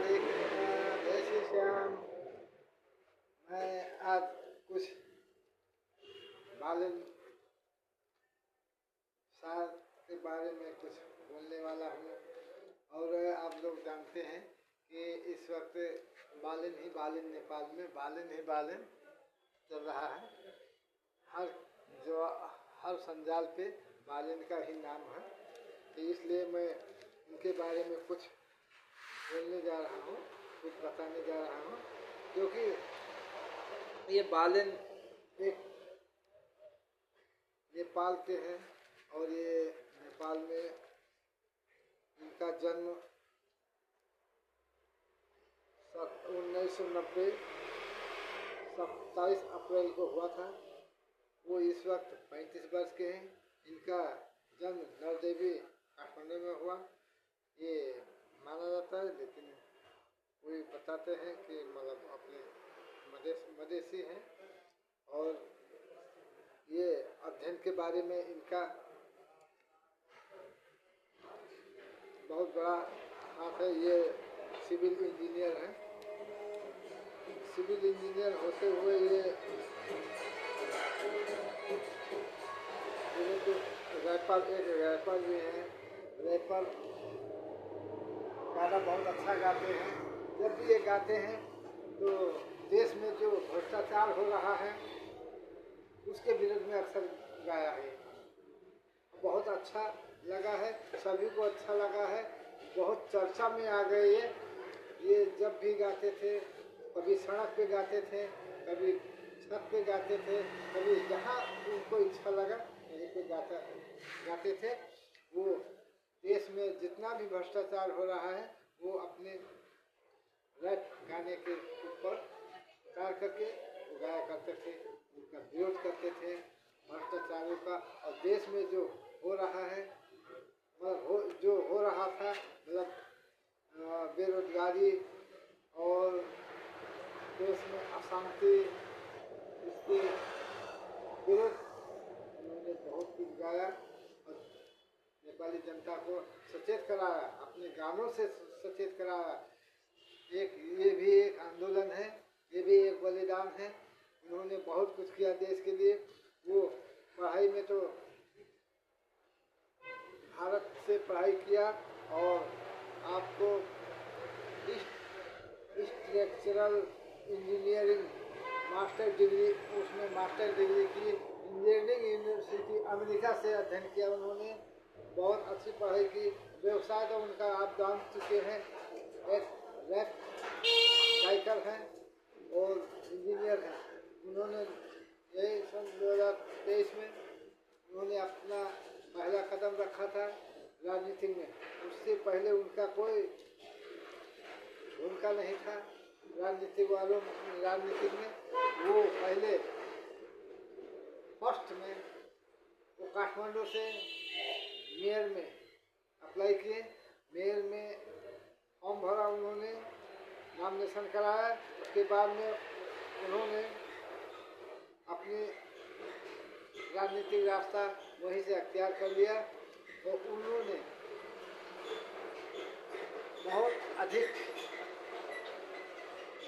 मालिक। जय श्री श्याम। मैं आज कुछ बालन साल के बारे में कुछ बोलने वाला हूँ। और आप लोग जानते हैं कि इस वक्त बालन ही बालन, नेपाल में बालन ही बालन चल रहा है। हर संजाल पे बालन का ही नाम है, तो इसलिए मैं उनके बारे में कुछ बोलने जा रहा हूँ, कुछ बताने जा रहा हूँ। क्योंकि ये बालन एक नेपाल के हैं और ये नेपाल में इनका जन्म 1990 27 अप्रैल को हुआ था। वो इस वक्त 35 वर्ष के हैं। इनका जन्म नरदेवी काठमांडू में हुआ, ये माना जाता है। लेकिन कोई बताते हैं कि मतलब अपने मदेशी हैं। और ये अध्ययन के बारे में इनका बहुत बड़ा हाथ है। ये सिविल इंजीनियर हैं। सिविल इंजीनियर होते हुए ये रैपर भी हैं। रैपर गाना बहुत अच्छा गाते हैं। जब भी ये गाते हैं तो देश में जो भ्रष्टाचार हो रहा है उसके विरोध में अक्सर गाया है। बहुत अच्छा लगा है, सभी को अच्छा लगा है। बहुत चर्चा में आ गए ये जब भी गाते थे, कभी सड़क पे गाते थे, कभी छत पे गाते थे, कभी जहाँ उनको इच्छा लगा वहीं पे गाते थे। वो देश में जितना भी भ्रष्टाचार हो रहा है वो अपने रैप गाने के ऊपर उतार करके गाया करते थे, उनका विरोध करते थे भ्रष्टाचारों का। और देश में जो हो रहा है, जो हो रहा था, मतलब बेरोजगारी और देश में अशांति, इसके विरोध उन्होंने बहुत कुछ गाया और नेपाली जनता को सचेत कराया, अपने गानों से सचेत कराया। ये भी एक आंदोलन है, ये भी एक बलिदान है। उन्होंने बहुत कुछ किया देश के लिए। वो पढ़ाई में तो भारत से पढ़ाई किया और आपको स्ट्रक्चरल इंजीनियरिंग मास्टर डिग्री, उसमें मास्टर डिग्री की इंजीनियरिंग यूनिवर्सिटी अमेरिका से अध्ययन किया उन्होंने। बहुत अच्छी पढ़ाई की। व्यवसाय तो उनका आप जान चुके हैं, एक रैप गायकर हैं और इंजीनियर हैं। उन्होंने यही सन 2023 में उन्होंने अपना पहला कदम रखा था राजनीति में। उससे पहले उनका कोई भूमिका नहीं था राजनीति में। वो पहले फर्स्ट में वो काठमांडू से मेयर में अप्लाई किए। मेयर में फॉर्म भरा उन्होंने, नॉमिनेशन कराया। उसके बाद में उन्होंने अपनी राजनीतिक रास्ता वहीं से अख्तियार कर लिया। तो उन्होंने बहुत अधिक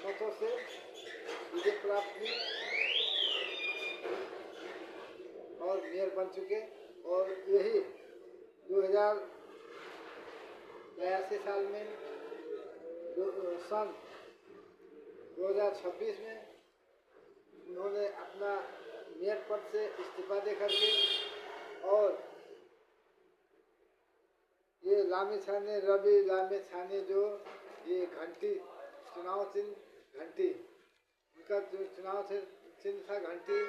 मतों से विजय प्राप्त की और मेयर बन चुके। और यही 2082 साल में सन 2026 में उन्होंने अपना मेयर पद से इस्तीफा दे करके और ये रवि लामिछाने जो ये घंटी चुनाव चिन्ह घंटी, उनका जो चुनाव चिन्ह था घंटी,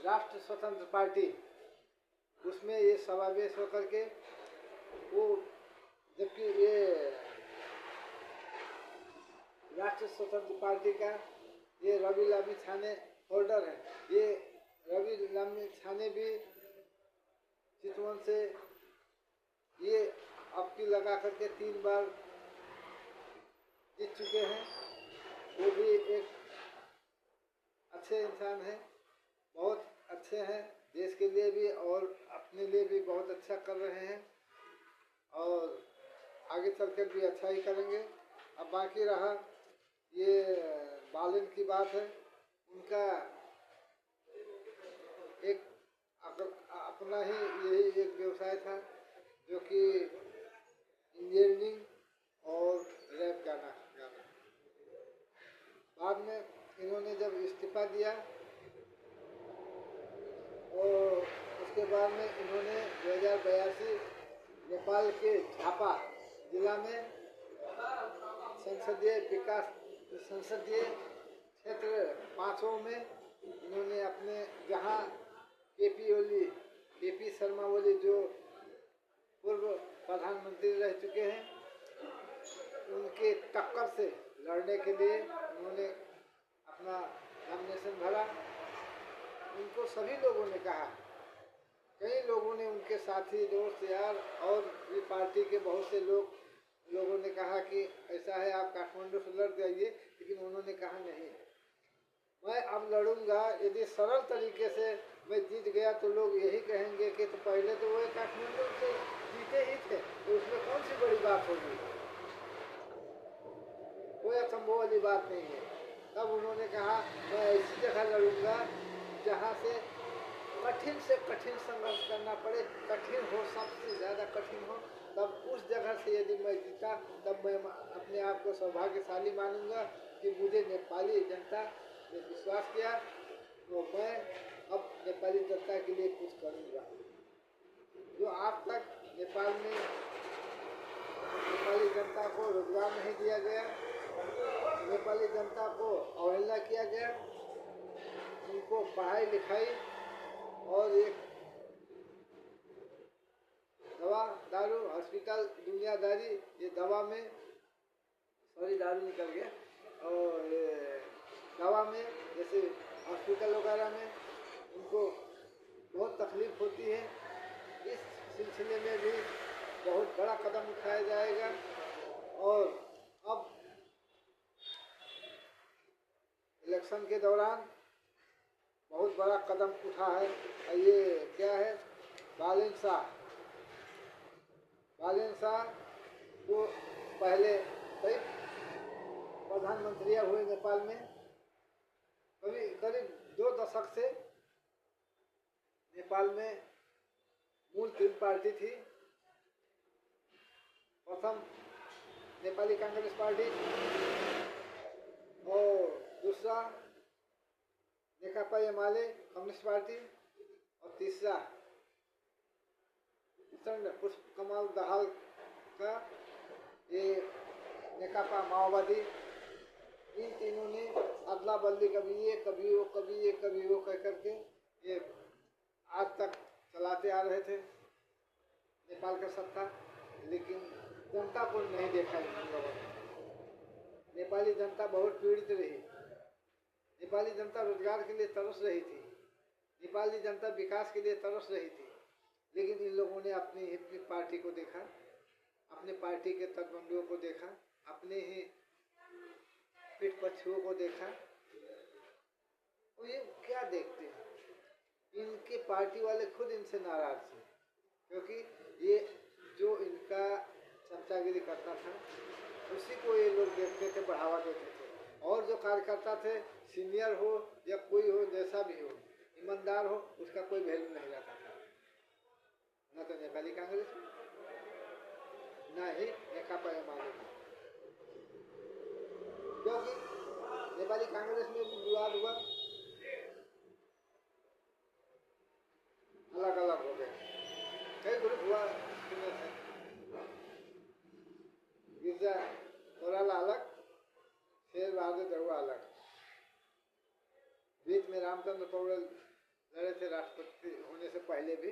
राष्ट्र स्वतंत्र पार्टी, उसमें ये समावेश होकर के वो, जबकि ये राष्ट्र स्वतंत्र पार्टी का ये रवि लामिछाने होल्डर है। ये रवि लामिछाने भी चितवन से ये अबकी लगा करके 3 बार जीत चुके हैं। वो भी एक अच्छे इंसान हैं, बहुत अच्छे हैं, देश के लिए भी और अपने लिए भी बहुत अच्छा कर रहे हैं और आगे चलकर भी अच्छा ही करेंगे। अब बाकी रहा ये बालन की बात है। उनका एक अपना ही यही एक व्यवसाय था, जो कि इंजीनियरिंग और रैप गाना गाना। बाद में इन्होंने जब इस्तीफा दिया और उसके बाद में इन्होंने 2082 नेपाल के झापा जिला में संसदीय क्षेत्र 5 में इन्होंने अपने, जहाँ केपी शर्मा ओली जो पूर्व प्रधानमंत्री रह चुके हैं, उनके टक्कर से लड़ने के लिए उन्होंने अपना नॉमिनेशन भरा। उनको सभी लोगों ने कहा, कई लोगों ने, उनके साथी दोस्त यार और भी पार्टी के बहुत से लोगों ने कहा कि ऐसा है आप काठमांडू से लड़ जाइए, लेकिन उन्होंने कहा नहीं, मैं अब लड़ूंगा। यदि सरल तरीके से मैं जीत गया तो लोग यही कहेंगे कि तो पहले तो वो काठमांडू से जीते ही थे, तो उसमें कौन सी बड़ी बात होगी, कोई असंभव वाली बात नहीं है। तब उन्होंने कहा मैं ऐसी जगह लड़ूंगा जहाँ से कठिन संघर्ष करना पड़े, कठिन हो, सबसे ज़्यादा कठिन हो, तब उस जगह से यदि मैं जीता तब मैं अपने आप को सौभाग्यशाली मानूंगा कि मुझे नेपाली जनता ने विश्वास किया, तो मैं अब नेपाली जनता के लिए कुछ करूँगा। जो आज तक नेपाल में नेपाली जनता को रोजगार नहीं दिया गया, नेपाली जनता को अवहेलना किया गया, उनको पढ़ाई लिखाई और एक दवा दारू हॉस्पिटल दुनियादारी, ये दवा में दारू निकल गया, और दवा में जैसे हॉस्पिटल वगैरह में उनको बहुत तकलीफ होती है। इस सिलसिले में भी बहुत बड़ा कदम उठाया जाएगा। और अब इलेक्शन के दौरान बहुत बड़ा कदम उठा है, ये क्या है, बालन शाह को पहले कई प्रधानमंत्री हुए नेपाल में, करीब 2 दशक से नेपाल में मूल 3 पार्टी थी। प्रथम नेपाली कांग्रेस पार्टी, और दूसरा नेकपा एमाले कम्युनिस्ट पार्टी, और तीसरा पुष्पकमल दाहाल का ये नेकपा माओवादी। इन तीनों ने अदला बदली, कभी ये कभी वो, कभी ये कभी वो कह करके ये आज तक चलाते आ रहे थे नेपाल का सत्ता। लेकिन जनता को नहीं देखा इन लोगों ने। नेपाली जनता बहुत पीड़ित रही, नेपाली जनता रोजगार के लिए तरस रही थी, नेपाली जनता विकास के लिए तरस रही थी। लेकिन इन लोगों ने अपनी पार्टी को देखा, अपने पार्टी के तटबंधुओं को देखा, अपने ही पीठ पक्षियों को देखा। और ये क्या देखते हैं, इनके पार्टी वाले खुद इनसे नाराज थे, क्योंकि ये जो इनका चमचागिरी करता था उसी को ये लोग देखते थे, बढ़ावा देते थे। और जो कार्यकर्ता थे, सीनियर हो या कोई हो, जैसा भी हो, ईमानदार हो, उसका कोई वैल्यू नहीं रहता था, न तो नेपाली कांग्रेस में, न ही नेकपा एमाले में। क्योंकि नेपाली कांग्रेस में भी विवाद हुआ, अलग अलग हो गए, कई ग्रुप हुआ। गिरजा कोराला अलग, शेर बहादुर दरुआ अलग। बीच में रामचंद्र पौडेल लड़े थे राष्ट्रपति होने से पहले भी,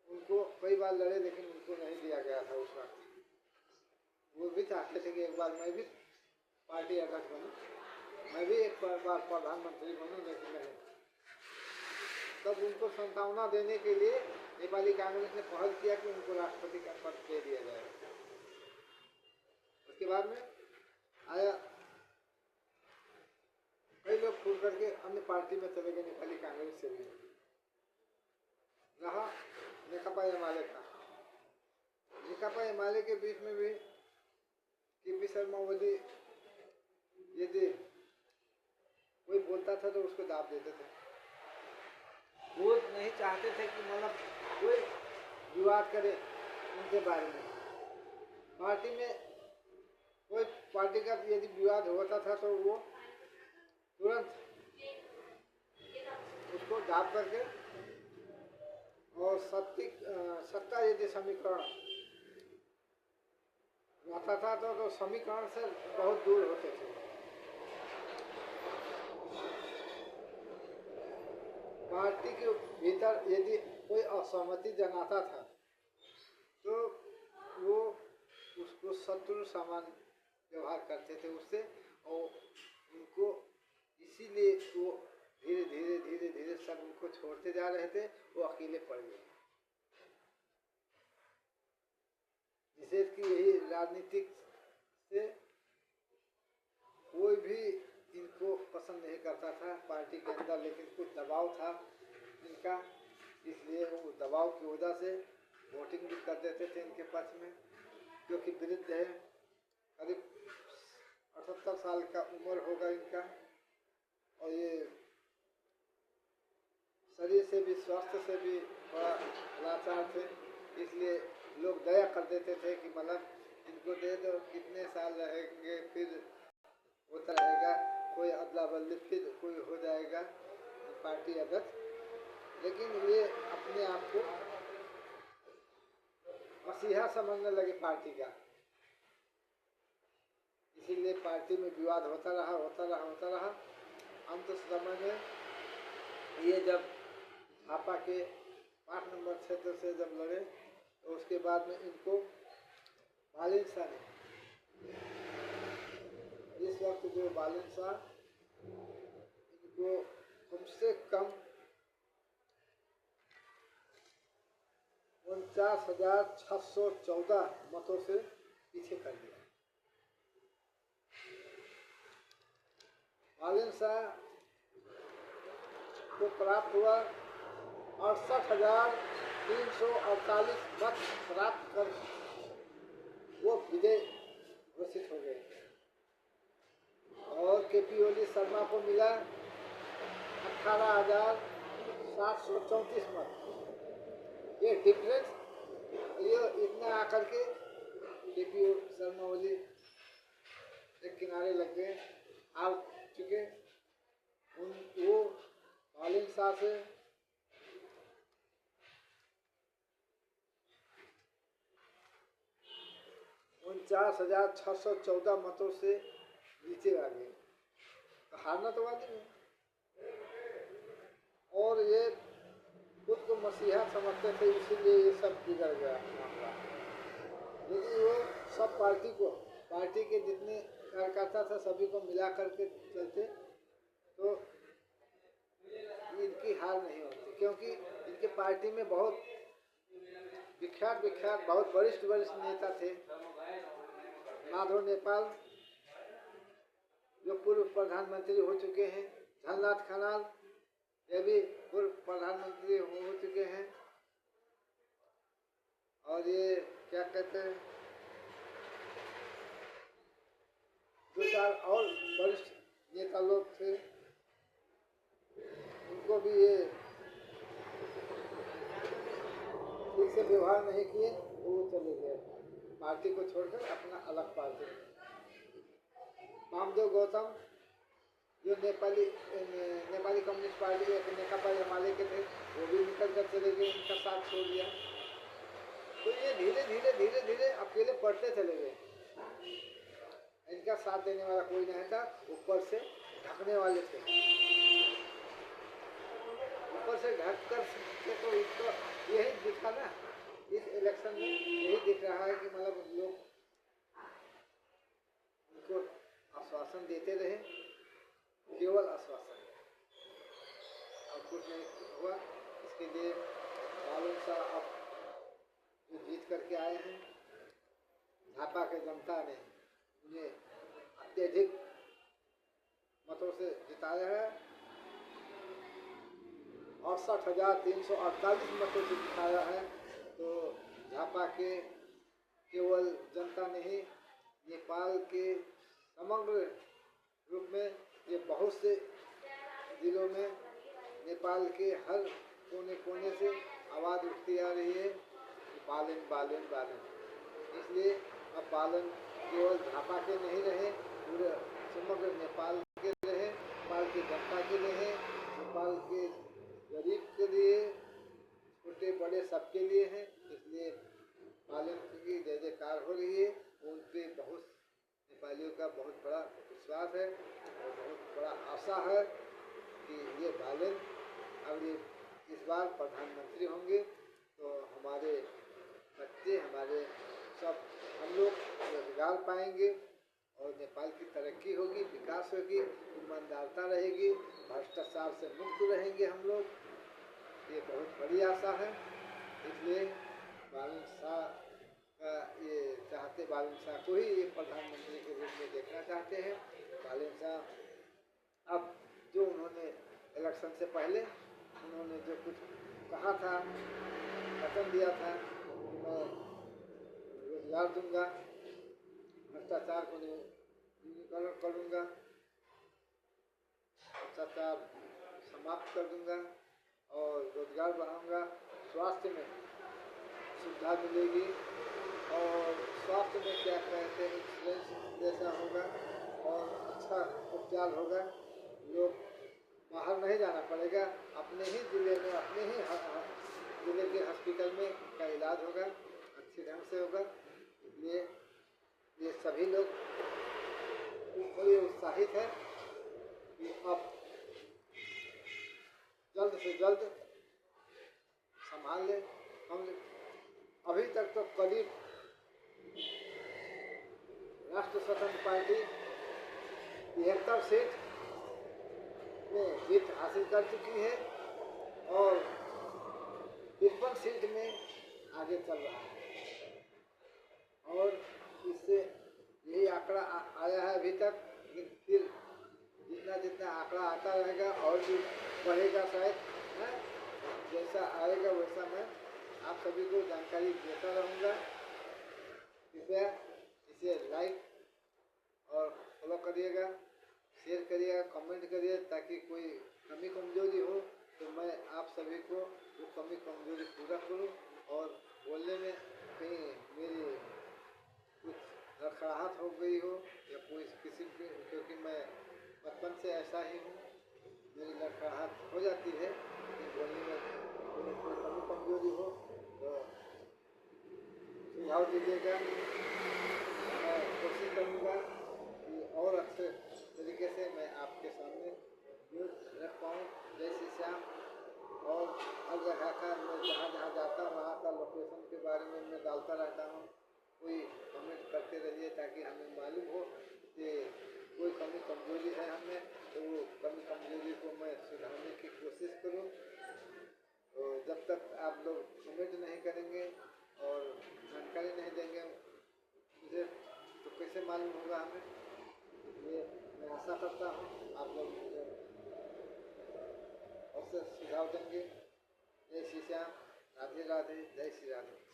उनको कई बार लड़े, लेकिन उनको नहीं दिया गया था उस वक्त। वो भी चाहते थे कि एक बार मैं भी पार्टी अध्यक्ष बनूं, मैं भी एक बार प्रधानमंत्री बनूं, लेकिन नहीं। तब उनको सांत्वना देने के लिए नेपाली कांग्रेस ने पहल किया कि उनको राष्ट्रपति का पद दे दिया जाए। उसके बाद में आया, कई लोग छोड़ करके अन्य पार्टी में चले गए, नेपाली कांग्रेस से भी रहा नेकपा एमाले का। नेकपा एमाले के बीच में भी केपी शर्मा ओली यदि कोई बोलता था तो उसको दाब देते थे। वो नहीं चाहते थे कि मतलब कोई विवाद करे उनके बारे में। पार्टी में कोई पार्टी का यदि विवाद होता था तो वो तुरंत उसको दाब करके और सत्ता यदि समीकरण आता था तो समीकरण से बहुत दूर होते थे। पार्टी के भीतर यदि कोई असहमति जनाता था तो वो उसको शत्रु समान व्यवहार करते थे उससे, और उनको इसीलिए वो धीरे धीरे धीरे धीरे सब उनको छोड़ते जा रहे थे, वो अकेले पड़ गए। निषेध की यही राजनीतिक से कोई भी इनको पसंद नहीं करता था पार्टी के अंदर, लेकिन कुछ दबाव था इनका, इसलिए वो दबाव की वजह से वोटिंग भी कर देते थे इनके पक्ष में, क्योंकि वृद्ध है, करीब 78 साल का उम्र होगा इनका, और ये शरीर से भी स्वास्थ्य से भी थोड़ा लाचार थे, इसलिए लोग दया कर देते थे कि मतलब इनको दे दो, कितने साल रहेंगे, फिर होता रहेगा, कोई अदला बदली फिर कोई हो जाएगा पार्टी अध्यक्ष। लेकिन ये अपने आप को मसीहा समझने लगे पार्टी का, इसीलिए पार्टी में विवाद होता रहा। अंत समय में ये जब झापा के 5 नंबर क्षेत्र से जब लड़े तो उसके बाद में इनको बालिन शाह ने, इस वक्त जो बालिन शाह, इनको कम से कम 49,614 मतों से पीछे कर दिया। बालिन शाह को प्राप्त हुआ 68,348 मत प्राप्त कर वो विजय घोषित हो गए, और केपी ओली शर्मा को मिला 18,734 मत। ये डिफरेंस, ये इतना आकर के केपी शर्मा ओली एक किनारे लग गए, आ चुके। वो बालिन शाह से 49,614 मतों से नीचे आ गए, हारना तो वाली है। और ये खुद को मसीहा समझते थे, इसीलिए ये सब बिगड़ गया मामला। लेकिन वो सब पार्टी के जितने कार्यकर्ता था सभी को मिला करके चलते तो इनकी हार नहीं होती, क्योंकि इनके पार्टी में बहुत विख्यात बहुत वरिष्ठ नेता थे। माधव नेपाल जो पूर्व प्रधानमंत्री हो चुके हैं, झलनाथ खनाल ये भी पूर्व प्रधानमंत्री हो चुके हैं, और ये क्या कहते हैं, 2-4 और वरिष्ठ नेता लोग थे, उनको भी ये ठीक से व्यवहार नहीं किए तो वो चले गए पार्टी को छोड़कर अपना अलग पार्टी। वामदेव गौतम जो नेपाली कम्युनिस्ट पार्टी नेकपा एमाले के थे, वो भी निकल कर चले गए, इनका साथ छोड़ दिया। तो ये धीरे धीरे अकेले पढ़ते चले गए, इनका साथ देने वाला कोई नहीं था, ऊपर से ढकने वाले थे। ऊपर से ढक कर तो इसको यही दिखा ना, इस इलेक्शन में यही दिख रहा है कि मतलब लोग उनको आश्वासन देते रहे, केवल आश्वासन, और कुछ नहीं हुआ। इसके लिए बालिन शाह अब जो जीत करके आए हैं, झापा के जनता ने उन्हें अत्यधिक मतों से जिताया है, 68,348 मतों से जिताया है। तो झापा के केवल जनता नहीं, नेपाल के समग्र रूप में ये बहुत से जिलों में नेपाल के हर कोने कोने से आवाज़ उठती आ रही है कि बालन बालन बालन। इसलिए अब बालन केवल झापा के नहीं रहे, पूरे समग्र नेपाल के रहे, नेपाल की जनता के लिए, नेपाल के गरीब के लिए, छोटे बड़े सबके लिए है। इसलिए बालन की जय जयकार हो रही है। उन पर बहुत नेपालियों का बहुत बड़ा विश्वास है और बहुत बड़ा आशा है कि ये बालन अब ये इस बार प्रधानमंत्री होंगे तो हमारे बच्चे, हमारे सब हम लोग रोजगार पाएंगे और नेपाल की तरक्की होगी, विकास होगी, ईमानदारता रहेगी, भ्रष्टाचार से मुक्त रहेंगे हम लोग। ये बहुत बड़ी आशा है। इसलिए बालन शाह का ये चाहते, बालन शाह को ही एक प्रधानमंत्री के रूप में देखना चाहते हैं। बालन शाह अब जो उन्होंने इलेक्शन से पहले उन्होंने जो कुछ कहा था, वचन दिया था कि मैं रोजगार दूंगा, भ्रष्टाचार को न्यूनीकरण करूंगा, भ्रष्टाचार समाप्त कर दूंगा और रोजगार बढ़ाऊंगा, स्वास्थ्य में सुविधा मिलेगी और स्वास्थ्य में क्या कहते हैं इंश्योरेंस जैसा होगा और अच्छा उपचार होगा। लोग बाहर नहीं जाना पड़ेगा, अपने ही ज़िले में, अपने ही ज़िले के हॉस्पिटल में का इलाज होगा, अच्छे ढंग से होगा। इसलिए ये सभी लोग बड़े उत्साहित है कि अब जल्द से जल्द संभाल लें। हम अभी तक तो करीब राष्ट्र स्वतंत्र पार्टी 73 सीट में जीत हासिल कर चुकी है और 53 सीट में आगे चल रहा है और इससे यही आंकड़ा आया है अभी तक। फिर जितना जितना आंकड़ा आता रहेगा और भी बढ़ेगा शायद, है जैसा आएगा वैसा मैं आप सभी को जानकारी देता रहूँगा। कृपया इसे लाइक और फॉलो करिएगा, शेयर करिएगा, कमेंट करिए ताकि कोई कमी कमजोरी हो तो मैं आप सभी को वो कमी कमजोरी पूरा करूं और बोलने में कहीं मेरी कुछ लड़खड़ाहट हो गई हो या कोई किसी भी, क्योंकि मैं बचपन से ऐसा ही हूँ, मेरी लड़खड़ाहट हो जाती है कि बोलने में कोई कमी कमजोरी हो तो सुझाव दीजिएगा। मैं कोशिश करूँगा कि और अच्छे तरीके से मैं आपके सामने न्यूज़ रख पाऊँ। जय श्री श्याम। और हर जगह का मैं जहाँ जहाँ जाता हूँ वहाँ का लोकेशन के बारे में मैं डालता रहता हूँ। कोई कमेंट करते रहिए ताकि हमें मालूम हो कि कोई कमी कमजोरी है हमें, तो वो कमी कमजोरी को मैं सुधारने की कोशिश करूँ। तो जब तक आप लोग कमेंट नहीं करेंगे और जानकारी नहीं देंगे मुझे तो कैसे मालूम होगा हमें। इसलिए मैं आशा करता हूँ आप लोग मुझे और से सुझाव देंगे। जय श्री श्याम। राधे राधे। जय श्री राधे।